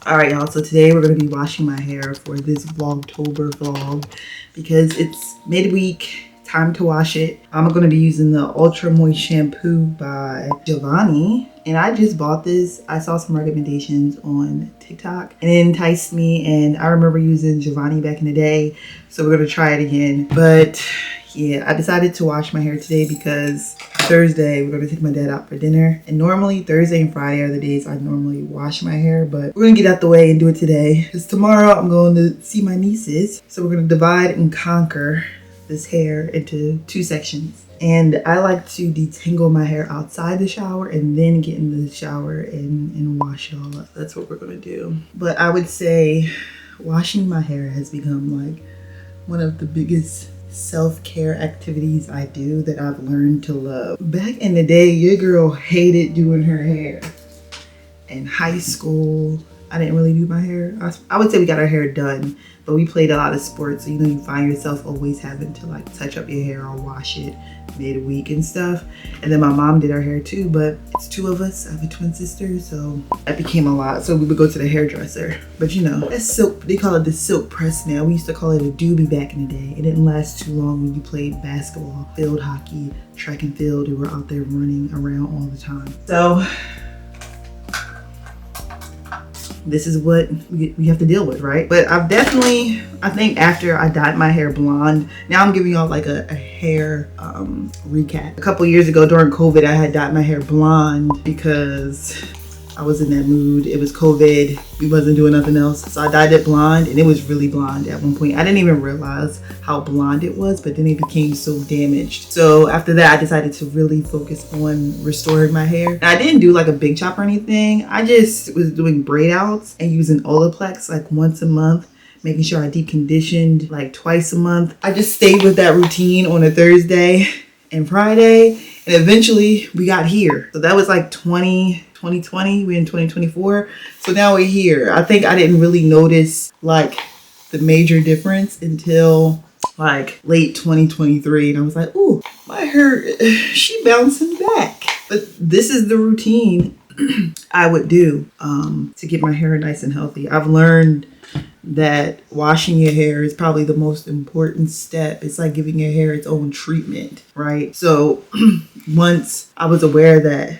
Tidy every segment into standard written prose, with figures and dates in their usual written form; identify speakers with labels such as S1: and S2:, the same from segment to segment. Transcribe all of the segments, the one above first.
S1: Alright y'all, so today we're going to be washing my hair for this Vlogtober vlog because it's midweek, time to wash it. I'm going to be using the Ultra Moist Shampoo by Giovanni. And I just bought this. I saw some recommendations on TikTok and it enticed me, and I remember using Giovanni back in the day. So we're going to try it again. But yeah, I decided to wash my hair today because Thursday we're going to take my dad out for dinner. And normally Thursday and Friday are the days I normally wash my hair. But we're going to get out the way and do it today because tomorrow I'm going to see my nieces. So we're going to divide and conquer this hair into two sections. And I like to detangle my hair outside the shower and then get in the shower and wash it all up. That's what we're gonna do. But I would say washing my hair has become like one of the biggest self-care activities I do that I've learned to love. Back in the day, your girl hated doing her hair. In high school, I didn't really do my hair. I would say we got our hair done, but we played a lot of sports. So, you know, you find yourself always having to like touch up your hair or wash it midweek and stuff. And then my mom did our hair too, but it's two of us. I have a twin sister, so that became a lot. So we would go to the hairdresser. But you know, that's silk. They call it the silk press now. We used to call it a doobie back in the day. It didn't last too long when you played basketball, field hockey, track and field. You were out there running around all the time. So this is what we have to deal with, right? But I've definitely, I think after I dyed my hair blonde, now I'm giving y'all like a hair recap. A couple years ago during COVID, I had dyed my hair blonde because I was in that mood. It was COVID, we wasn't doing nothing else. So I dyed it blonde and it was really blonde at one point. I didn't even realize how blonde it was, but then it became so damaged. So after that, I decided to really focus on restoring my hair. And I didn't do like a big chop or anything. I just was doing braid outs and using Olaplex like once a month, making sure I deep conditioned like twice a month. I just stayed with that routine on a Thursday and Friday. And eventually we got here. So that was like 2020, we're in 2024. So now we're here. I think I didn't really notice like the major difference until like late 2023. And I was like, ooh, my hair, she bouncing back. But this is the routine I would do to get my hair nice and healthy. I've learned that washing your hair is probably the most important step. It's like giving your hair its own treatment, right? So once I was aware that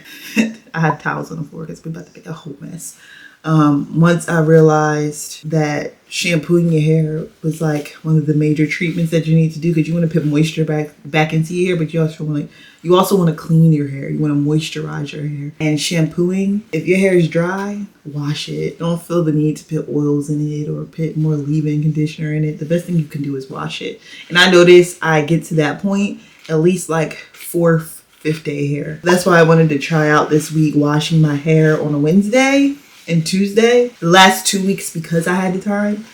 S1: I had towels on the floor because we're about to make a whole mess. Once I realized that shampooing your hair was like one of the major treatments that you need to do, because you want to put moisture back into your hair, but you also want to clean your hair. You want to moisturize your hair. And shampooing, if your hair is dry, wash it. Don't feel the need to put oils in it or put more leave-in conditioner in it. The best thing you can do is wash it. And I noticed I get to that point at least like 4th, 5th day hair. That's why I wanted to try out this week washing my hair on a Wednesday and Tuesday. The last 2 weeks, because I had the time.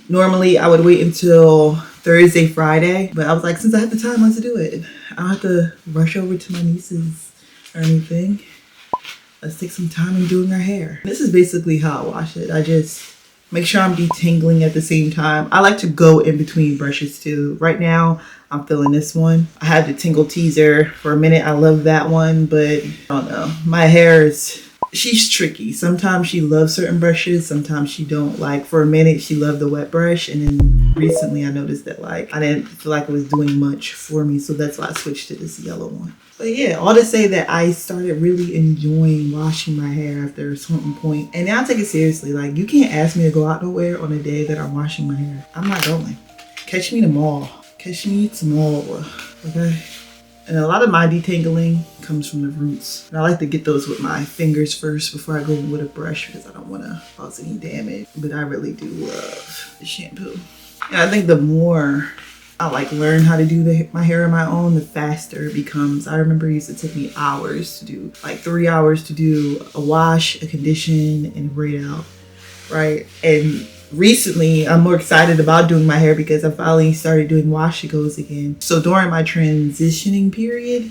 S1: Normally I would wait until Thursday, Friday, but I was like, since I have the time, let's do it. I don't have to rush over to my nieces or anything. Let's take some time in doing our hair. This is basically how I wash it. I just make sure I'm detangling at the same time. I like to go in between brushes too. Right now, I'm feeling this one. I had the Tingle Teaser for a minute. I love that one, but I don't know. My hair is, she's tricky. Sometimes she loves certain brushes, sometimes she don't. Like for a minute, she loved the wet brush, and then recently I noticed that like I didn't feel like it was doing much for me, so that's why I switched to this yellow one. But yeah, all to say that I started really enjoying washing my hair after a certain point. And now I take it seriously. Like, you can't ask me to go out nowhere on a day that I'm washing my hair. I'm not going. Catch me in the mall. Catch me at the mall. Okay? And a lot of my detangling comes from the roots. And I like to get those with my fingers first before I go in with a brush because I don't want to cause any damage. But I really do love the shampoo. And I think the more I like learn how to do my hair on my own, the faster it becomes. I remember it used to take me hours to do, like 3 hours to do a wash, a condition, and a braid out, right? And recently, I'm more excited about doing my hair because I finally started doing wash-and-goes again. So during my transitioning period,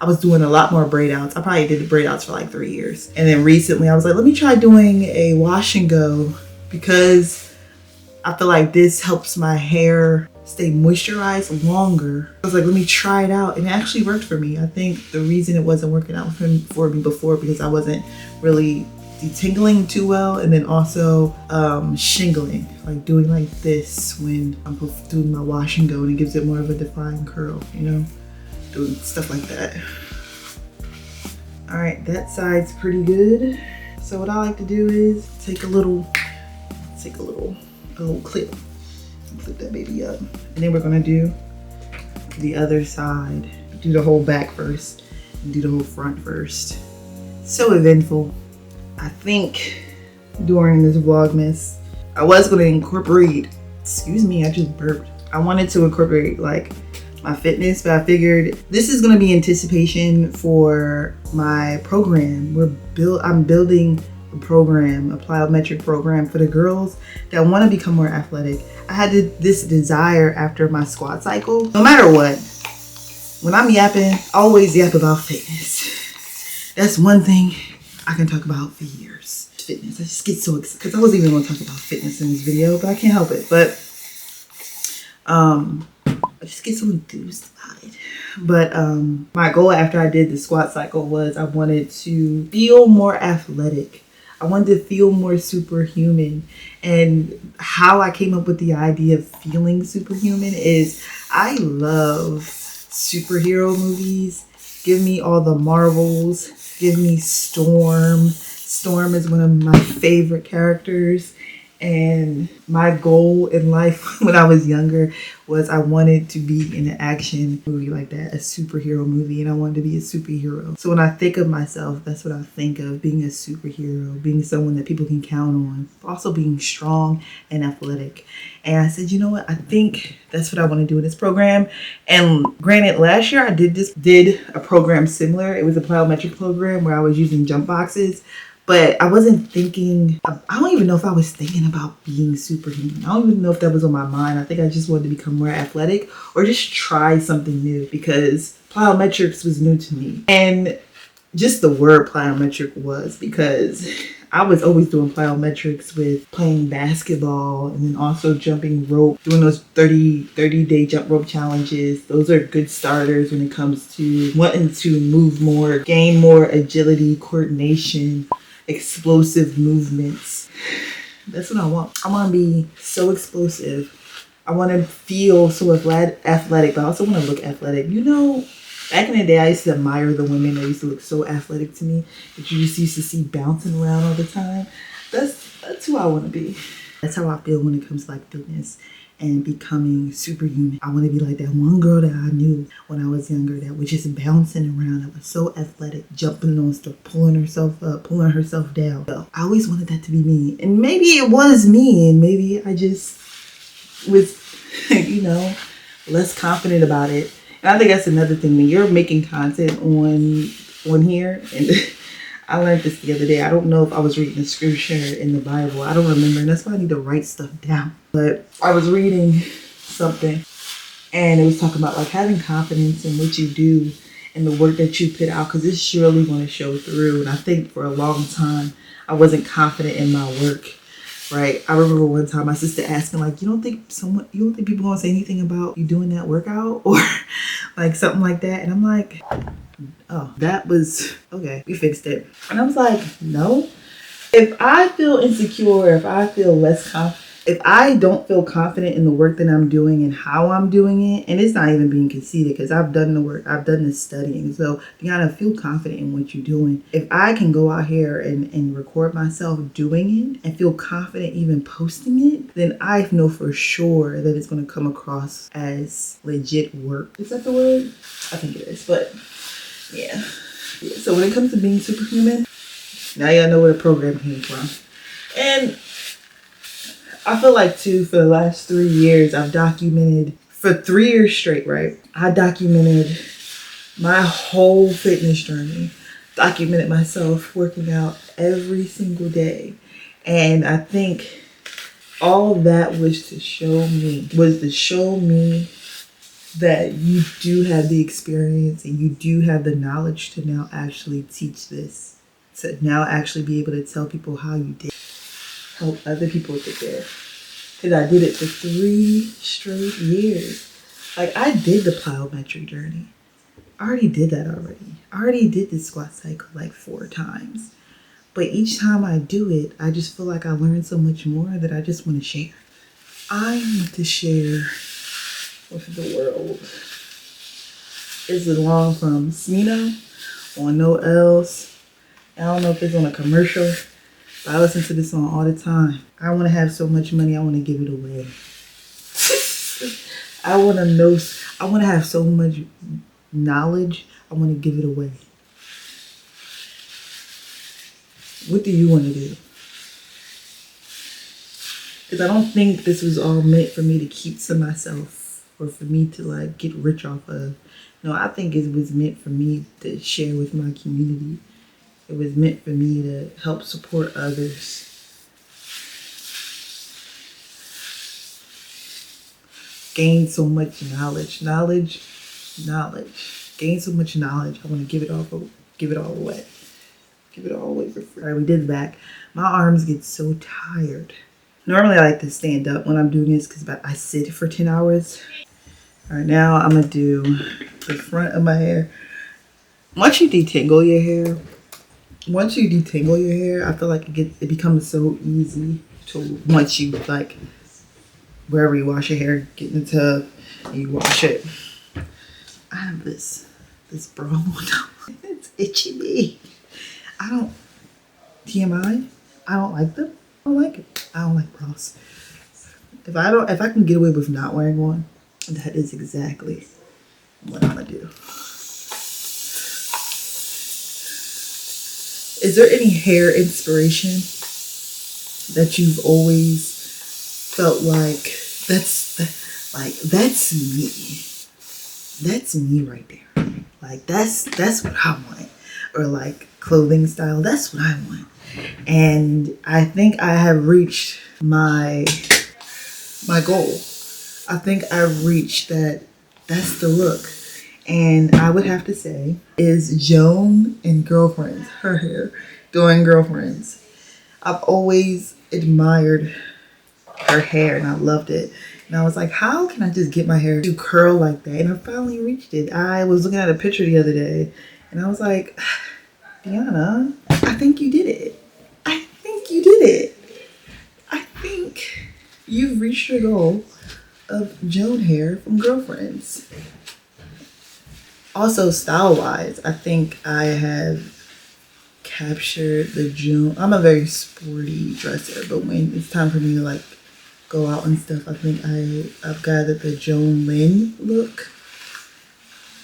S1: I was doing a lot more braid outs. I probably did the braid outs for like 3 years. And then recently I was like, let me try doing a wash and go because I feel like this helps my hair stay moisturized longer. I was like, let me try it out. And it actually worked for me. I think the reason it wasn't working out for me before because I wasn't really detingling too well, and then also shingling, like doing like this when I'm doing my wash and go, and it gives it more of a defined curl, you know, doing stuff like that. All right, that side's pretty good. So what I like to do is take a little clip, clip that baby up, and then we're gonna do the other side. Do the whole back first and do the whole front first. So eventful. I think during this Vlogmas, I was gonna incorporate, excuse me, I just burped. I wanted to incorporate like my fitness, but I figured this is gonna be anticipation for my program. I'm building a program, a plyometric program for the girls that want to become more athletic. I had this desire after my squat cycle. No matter what, when I'm yapping, I always yap about fitness. That's one thing I can talk about for years. Fitness. I just get so excited because I wasn't even going to talk about fitness in this video, but I can't help it. But I just get so enthused about it. But my goal after I did the squat cycle was I wanted to feel more athletic. I wanted to feel more superhuman. And how I came up with the idea of feeling superhuman is I love superhero movies. Give me all the Marvels. Give me Storm. Storm is one of my favorite characters. And my goal in life when I was younger was I wanted to be in an action movie like that, a superhero movie, and I wanted to be a superhero. So when I think of myself, that's what I think of, being a superhero, being someone that people can count on, also being strong and athletic. And I said, you know what, I think that's what I want to do in this program. And granted, last year I did a program similar. It was a plyometric program where I was using jump boxes. But I wasn't thinking, I don't even know if I was thinking about being superhuman. I don't even know if that was on my mind. I think I just wanted to become more athletic or just try something new because plyometrics was new to me. And just the word plyometric was because I was always doing plyometrics with playing basketball and then also jumping rope, doing those 30-day jump rope challenges. Those are good starters when it comes to wanting to move more, gain more agility, coordination, explosive movements. That's what I want. I want to be so explosive. I want to feel so athletic, but I also want to look athletic. You know, back in the day, I used to admire the women that used to look so athletic to me that you just used to see bouncing around all the time. That's who I want to be. That's how I feel when it comes to like fitness and becoming superhuman. I want to be like that one girl that I knew when I was younger that was just bouncing around, that was so athletic, jumping on stuff, pulling herself up, pulling herself down. So I always wanted that to be me. And maybe it was me, and maybe I just was, you know, less confident about it. And I think that's another thing. When you're making content on here, and I learned this the other day. I don't know if I was reading a scripture in the Bible. I don't remember, and that's why I need to write stuff down. But I was reading something, and it was talking about like having confidence in what you do and the work that you put out, because it's surely going to show through. And I think for a long time, I wasn't confident in my work. Right. I remember one time my sister asking, like, you don't think people gonna say anything about you doing that workout or like something like that? And I'm like, oh, that was okay. We fixed it. And I was like, no. If I feel insecure, if I feel less confident, if I don't feel confident in the work that I'm doing and how I'm doing it, and it's not even being conceited because I've done the work, I've done the studying. So you gotta feel confident in what you're doing. If I can go out here and record myself doing it and feel confident even posting it, then I know for sure that it's gonna come across as legit work. Is that the word? I think it is, but yeah. So when it comes to being superhuman, now y'all know where the program came from. And I feel like too, for the last 3 years, I've documented, for 3 years straight, right? I documented my whole fitness journey, documented myself working out every single day. And I think all that was to show me that you do have the experience and you do have the knowledge to now actually teach this, to now actually be able to tell people how you did, help other people get there. Because I did it for 3 straight years. Like, I did the plyometric journey. I already did that already. I already did the squat cycle like 4 times. But each time I do it, I just feel like I learn so much more that I just want to share. I want to share with the world. It's along from Smino on No Else. I don't know if it's on a commercial, but I listen to this song all the time. I want to have so much money, I want to give it away. I want to know, I want to have so much knowledge, I want to give it away. What do you want to do? Because I don't think this was all meant for me to keep to myself or for me to like get rich off of. No, I think it was meant for me to share with my community. It was meant for me to help support others. Gain so much knowledge. Gain so much knowledge. I want to give it all away. Give it all away for free. All right, we did the back. My arms get so tired. Normally I like to stand up when I'm doing this because I sit for 10 hours. All right, now I'm gonna do the front of my hair. Once you detangle your hair, I feel like it becomes so easy to, once you like, wherever you wash your hair, get in the tub and you wash it. I have this bra on. It's itchy me. TMI, I don't like them. I don't like it. I don't like bras. If I can get away with not wearing one, that is exactly what I'm gonna do. Is there any hair inspiration that you've always felt like that's me? That's me right there. Like that's what I want. Or like clothing style, that's what I want. And I think I have reached my goal. I think I've reached that. That's the look. And I would have to say is Joan and Girlfriends, her hair doing Girlfriends. I've always admired her hair and I loved it. And I was like, how can I just get my hair to curl like that? And I finally reached it. I was looking at a picture the other day and I was like, Deanna, I think you did it. I think you did it. I think you've reached your goal of Joan hair from Girlfriends. Also, style-wise, I think I have captured the Joan. I'm a very sporty dresser, but when it's time for me to like go out and stuff, I think I've gathered the Joan Lynn look.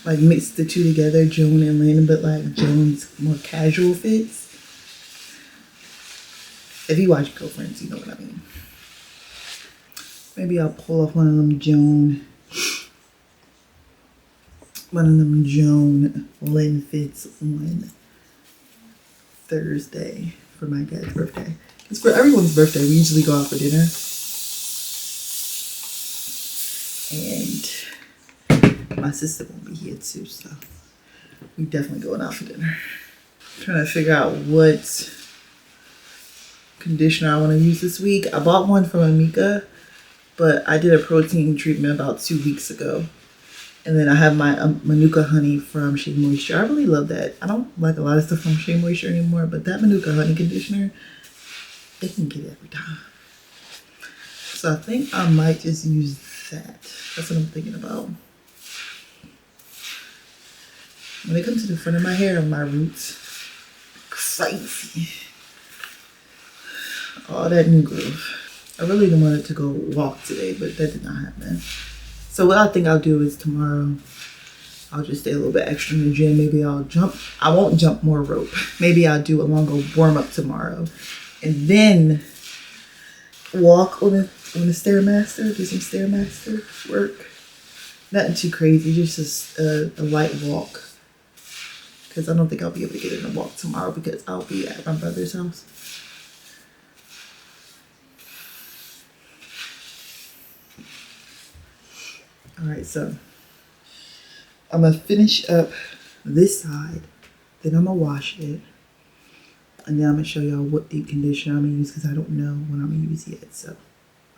S1: Like mixed the two together, Joan and Lynn, but like Joan's more casual fits. If you watch Girlfriends, you know what I mean. Maybe I'll pull off one of them Joan Lynn fits on Thursday for my dad's birthday. It's for everyone's birthday. We usually go out for dinner. And my sister won't be here too, so we definitely going out for dinner. I'm trying to figure out what conditioner I want to use this week. I bought one from Amika, but I did a protein treatment about 2 weeks ago. And then I have my Manuka honey from Shea Moisture. I really love that. I don't like a lot of stuff from Shea Moisture anymore, but that Manuka honey conditioner, they can get it every time. So I think I might just use that. That's what I'm thinking about. When it comes to the front of my hair and my roots, crazy. All that new growth. I really didn't want it to go walk today, but that did not happen. So what I think I'll do is tomorrow, I'll just stay a little bit extra in the gym. Maybe I'll jump. I won't jump more rope. Maybe I'll do a longer warm up tomorrow. And then walk on the Stairmaster, do some Stairmaster work. Nothing too crazy, just a light walk. Because I don't think I'll be able to get in a walk tomorrow because I'll be at my brother's house. Alright, so I'm going to finish up this side. Then I'm going to wash it. And then I'm going to show y'all what deep conditioner I'm going to use because I don't know what I'm going to use yet. So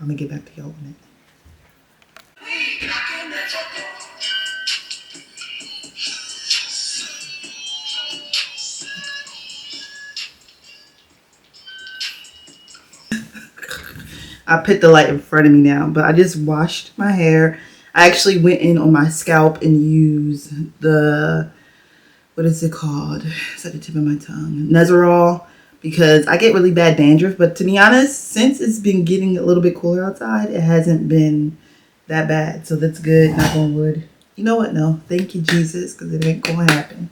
S1: I'm going to get back to y'all in a minute. I put the light in front of me now, but I just washed my hair. I actually went in on my scalp and used the, what is it called? It's at the tip of my tongue. Nezerol, because I get really bad dandruff. But to be honest, since it's been getting a little bit cooler outside, it hasn't been that bad. So that's good, knock on wood. You know what? No, thank you, Jesus, because it ain't going to happen.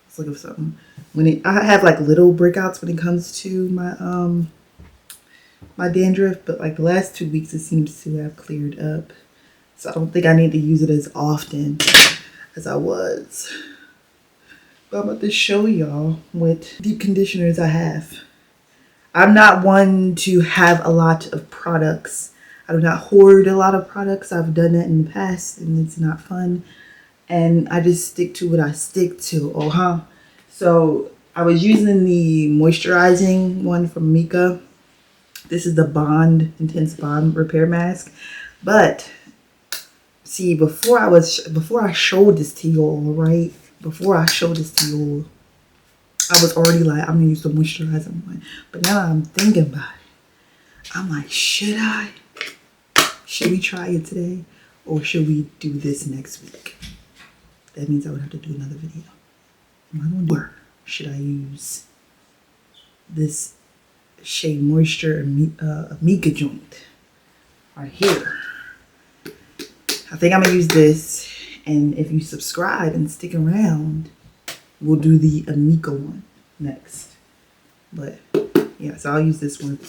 S1: Let's look at something. I have like little breakouts when it comes to my dandruff, but like the last 2 weeks it seems to have cleared up. So I don't think I need to use it as often as I was. But I'm about to show y'all what deep conditioners I have. I'm not one to have a lot of products. I do not hoard a lot of products. I've done that in the past and it's not fun. And I just stick to what I stick to. So I was using the moisturizing one from Mika. This is the Intense Bond Repair Mask. But see, before I showed this to y'all, right? Before I showed this to y'all, I was already like, I'm gonna use the moisturizing one. But now I'm thinking about it. I'm like, should we try it today? Or should we do this next week? That means I would have to do another video. Or should I use this Shea Moisture Mika joint right here? I think I'm gonna use this, and if you subscribe and stick around, we'll do the Amika one next. But yeah, so I'll use this one.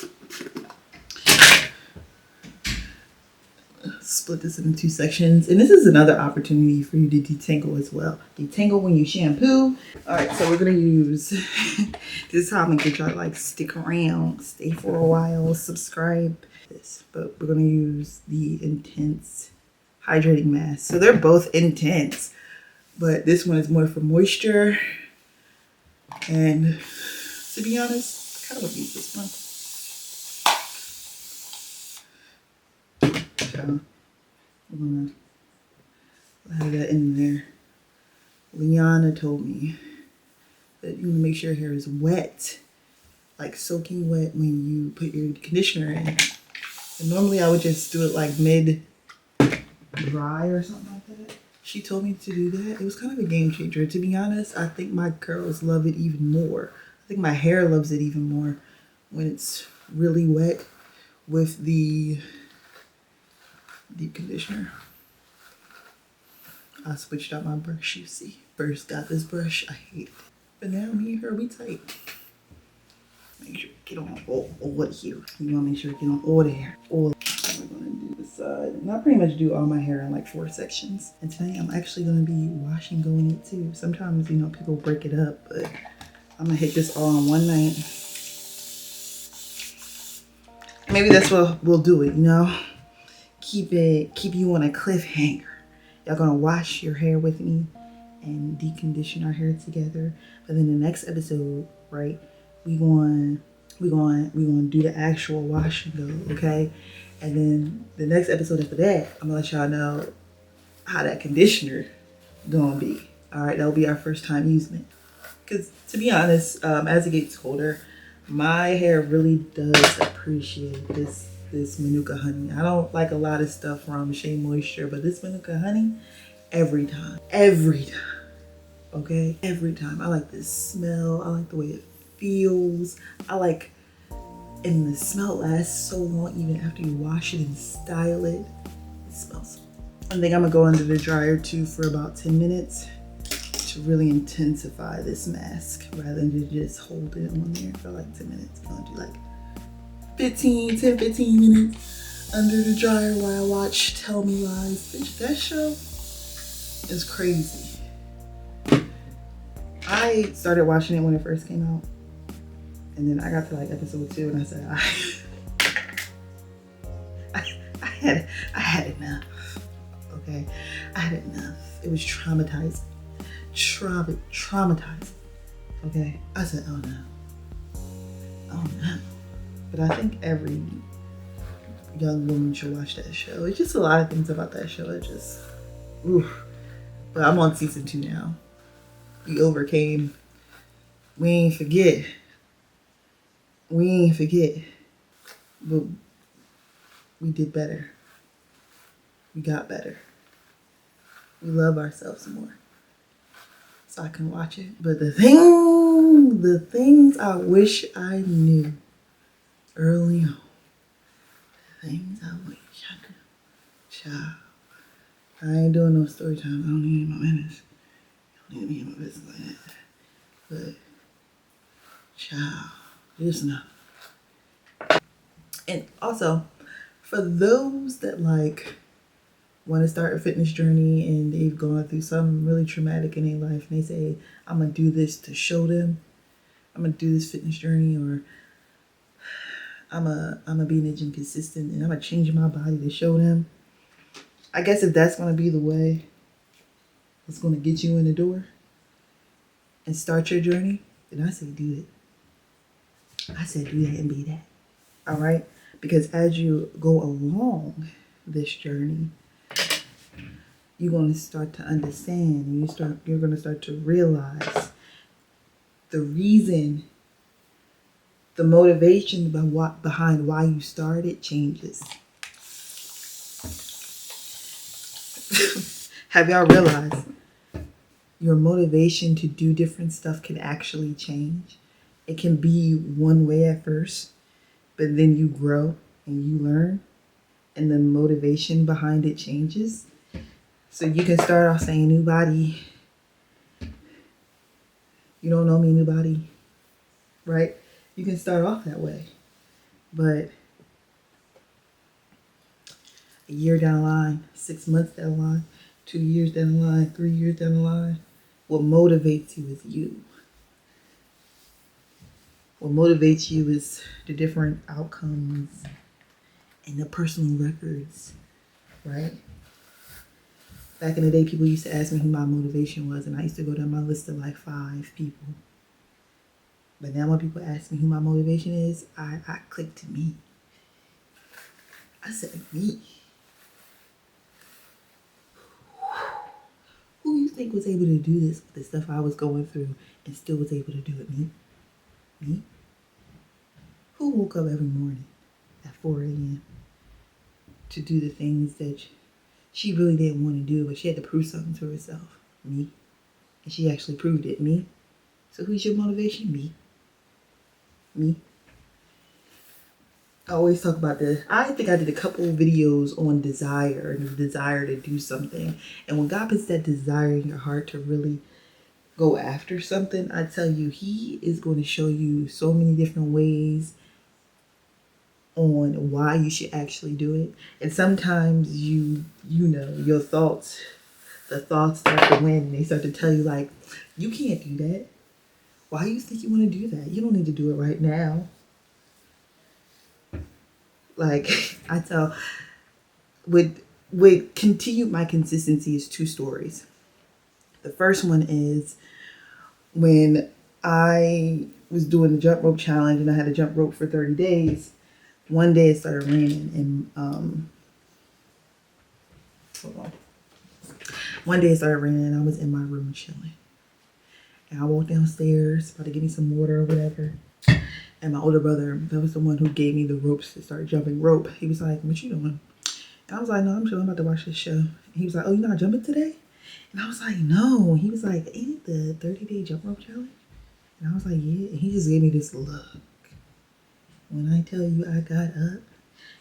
S1: Split this into 2 sections, and this is another opportunity for you to detangle as well. Detangle when you shampoo. All right, so we're gonna use this is how I'm gonna get y'all to like stick around, stay for a while, subscribe. But we're gonna use the Intense Hydrating Mask. So they're both intense, but this one is more for moisture. And to be honest, I kind of want to use this one. So I'm gonna have that in there. Liana told me that you want to make sure your hair is wet, like soaking wet when you put your conditioner in. And normally I would just do it like mid dry or something like that. She told me to do that. It was kind of a game changer. To be honest, I think my curls love it even more. I think my hair loves it even more when it's really wet with the deep conditioner. I switched out my brush, you see. First got this brush, I hate it. But now me and her, we tight. Make sure get on all here. You wanna make sure get on all there. All. We're gonna do the side. And I pretty much do all my hair in like 4 sections. And tonight I'm actually gonna be washing going it too. Sometimes, you know, people break it up, but I'm gonna hit this all in one night. Maybe that's what we'll do it, you know? Keep you on a cliffhanger. Y'all gonna wash your hair with me and decondition our hair together. But then the next episode, right, we going do the actual wash and go, okay? And then the next episode after that, I'm gonna let y'all know how that conditioner gonna be. All right, that'll be our first time using it. Because to be honest, as it gets colder, my hair really does appreciate this Manuka honey. I don't like a lot of stuff from Shea Moisture, but this Manuka honey, every time, okay? Every time. I like this smell. I like the way it feels. And the smell lasts so long even after you wash it and style it. It smells. I think I'm gonna go under the dryer too for about 10 minutes to really intensify this mask rather than to just hold it on there for like 10 minutes. I'm gonna do like 10-15 minutes under the dryer while I watch Tell Me Lies. Bitch, that show is crazy. I started watching it when it first came out. And then I got to like episode 2 and I said, I had enough, okay? I had enough. It was traumatizing. Traumatizing, okay? I said, oh no. But I think every young woman should watch that show. It's just a lot of things about that show. It just, oof. But I'm on season 2 now. We overcame. We ain't forget. But we did better. We got better. We love ourselves more. So I can watch it. But the things I wish I knew early on. The things I wish I knew. Child. I ain't doing no story time. I don't need my minutes. I don't need to be in my business like that. But, child, just know. And also, for those that like want to start a fitness journey and they've gone through something really traumatic in their life and they say, I'm going to do this to show them. I'm going to do this fitness journey, or I'm a be in the gym consistent and I'm going to change my body to show them. I guess if that's going to be the way it's going to get you in the door and start your journey, then I say do it. I said do that and be that. All right? Because as you go along this journey, you're going to start to understand, and you're going to start to realize the reason, the motivation behind why you started changes. Have y'all realized your motivation to do different stuff can actually change? It can be one way at first, but then you grow and you learn, and the motivation behind it changes. So you can start off saying, new body. You don't know me, new body, right? You can start off that way. But a year down the line, 6 months down the line, 2 years down the line, 3 years down the line, what motivates you is you. What motivates you is the different outcomes and the personal records, right? Back in the day, people used to ask me who my motivation was, and I used to go down my list of like 5 people. But now when people ask me who my motivation is, I click to me. I said, me. Who you think was able to do this with the stuff I was going through and still was able to do it? Me? Me? Who woke up every morning at 4 a.m. to do the things that she really didn't want to do, but she had to prove something to herself? Me. And she actually proved it. Me. So who's your motivation? Me. Me. I always talk about this. I think I did a couple of videos on desire and the desire to do something. And when God puts that desire in your heart to really go after something, I tell you, He is going to show you so many different ways on why you should actually do it. And sometimes you know, your thoughts, the thoughts start to win, and they start to tell you like, you can't do that. Why do you think you want to do that? You don't need to do it right now. Like I tell, with continued my consistency is 2 stories. The first one is when I was doing the jump rope challenge and I had to jump rope for 30 days. One day it started raining and hold on. One day it started raining and I was in my room chilling. And I walked downstairs, about to get me some water or whatever. And my older brother, that was the one who gave me the ropes to start jumping rope. He was like, what you doing? And I was like, no, I'm chilling, I'm about to watch this show. And he was like, oh, you're not jumping today? And I was like, no. And he was like, ain't it the 30-day jump rope challenge? And I was like, yeah. And he just gave me this look. When I tell you I got up,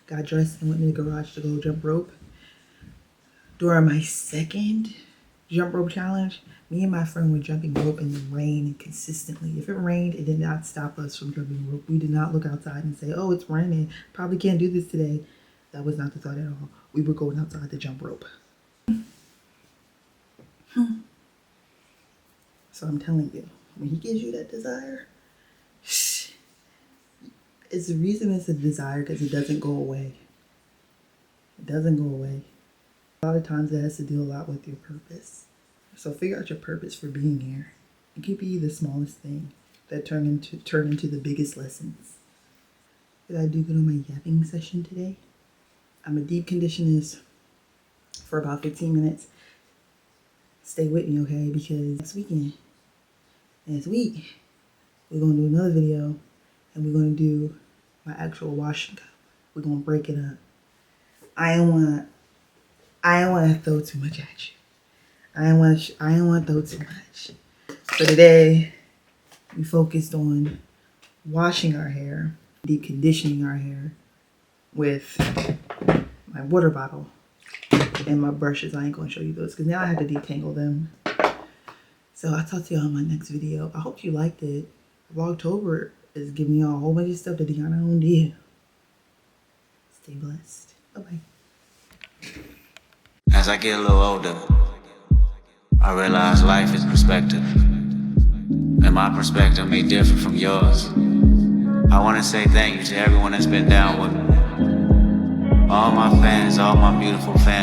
S1: got dressed and went in the garage to go jump rope. During my second jump rope challenge, me and my friend were jumping rope in the rain consistently. If it rained, it did not stop us from jumping rope. We did not look outside and say, oh, it's raining, probably can't do this today. That was not the thought at all. We were going outside to jump rope. So I'm telling you, when He gives you that desire, it's the reason it's a desire because it doesn't go away. It doesn't go away. A lot of times it has to do a lot with your purpose. So figure out your purpose for being here. It could be the smallest thing that turn into the biggest lessons. Did I do good on my yapping session today? I'm a deep conditionist for about 15 minutes. Stay with me, okay? Because next week, we're going to do another video and we're going to do my actual wash and go. We're going to break it up. I don't want to throw too much at you. I don't want to throw too much. So today, we focused on washing our hair, deep conditioning our hair with my water bottle and my brushes. I ain't going to show you those because now I have to detangle them. So I'll talk to y'all in my next video. I hope you liked it. Vlogtober is giving y'all a whole bunch of stuff that Deanna don't do. Stay blessed. Bye-bye.
S2: As I get a little older, I realize life is perspective. And my perspective may differ from yours. I want to say thank you to everyone that's been down with me. All my fans, all my beautiful fans.